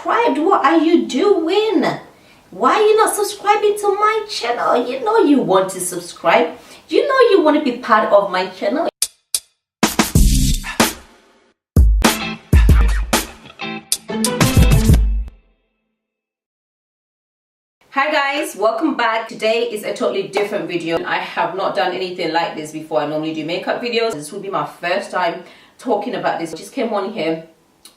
subscribed. What are you doing? Why are you not subscribing to my channel? You know you want to subscribe. You know you want to be part of my channel. Hi guys, welcome back. Today is a totally different video. I have not done anything like this before. I normally do makeup videos. This will be my first time talking about this. I just came on here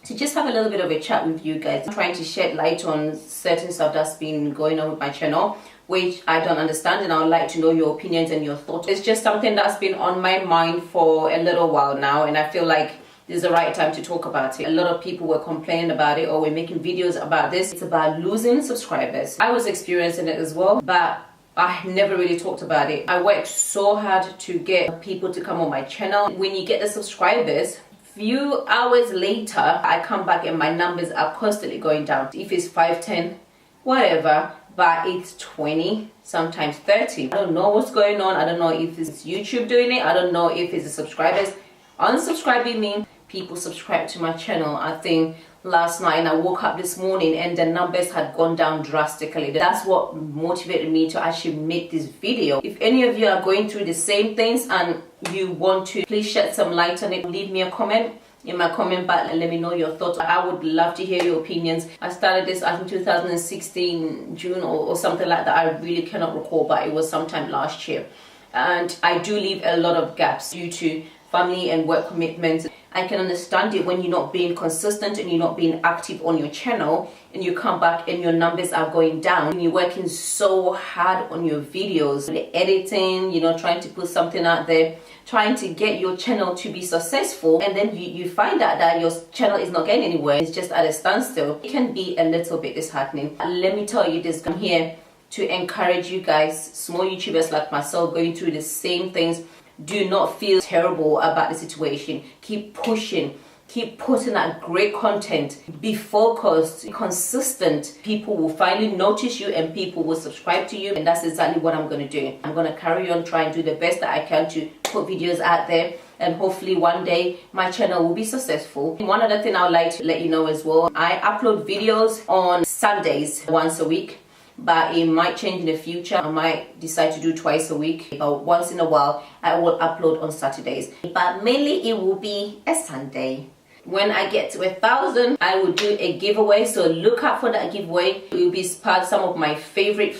to just have a little bit of a chat with you guys. I'm trying to shed light on certain stuff that's been going on with my channel, which I don't understand, and I would like to know your opinions and your thoughts. It's just something that's been on my mind for a little while now, and I feel like this is the right time to talk about it. A lot of people were complaining about it, or we're making videos about this. It's about losing subscribers. I was experiencing it as well, but I never really talked about it. I worked so hard to get people to come on my channel. When you get the subscribers, few hours later, I come back and my numbers are constantly going down. If it's 5, 10, whatever, but it's 20, sometimes 30. I don't know what's going on. I don't know if it's YouTube doing it. I don't know if it's the subscribers unsubscribing me. People subscribe to my channel. I think last night, and I woke up this morning and the numbers had gone down drastically. That's what motivated me to actually make this video. If any of you are going through the same things and you want to please shed some light on it, leave me a comment in my comment box and let me know your thoughts. I would love to hear your opinions. I started this in 2016 June or something like that. I really cannot recall, but it was sometime last year, and I do leave a lot of gaps due to family and work commitments. I can understand it when you're not being consistent and you're not being active on your channel, and you come back and your numbers are going down, and you're working so hard on your videos, the editing, you know, trying to put something out there, trying to get your channel to be successful, and then you find out that your channel is not getting anywhere. It's just at a standstill. It can be a little bit disheartening. Let me tell you this, I'm here to encourage you guys, small YouTubers like myself going through the same things. Do not feel terrible about the situation. Keep pushing. Keep putting out great content. Be focused, be consistent. People will finally notice you and people will subscribe to you. And that's exactly what I'm going to do. I'm going to carry on trying to do the best that I can to put videos out there. And hopefully one day my channel will be successful. One other thing I would like to let you know as well. I upload videos on Sundays once a week. But it might change in the future. I might decide to do twice a week, but once in a while I will upload on Saturdays, but mainly it will be a Sunday. When I get to 1,000, I will do a giveaway, so look out for that giveaway. It will be some of my favorite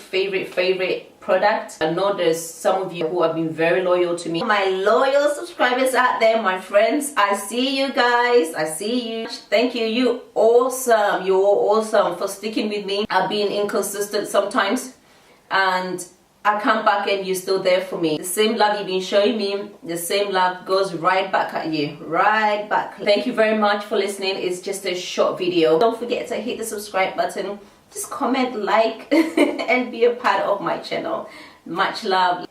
products. I know there's some of you who have been very loyal to me. My loyal subscribers out there, my friends, I see you guys. I see you. Thank you. You're awesome. You're awesome for sticking with me. I've been inconsistent sometimes, and I come back and you're still there for me. The same love you've been showing me, the same love goes right back at you. Right back. Thank you very much for listening. It's just a short video. Don't forget to hit the subscribe button. Just comment, like, and be a part of my channel. Much love.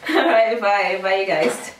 Alright, bye. Bye, you guys.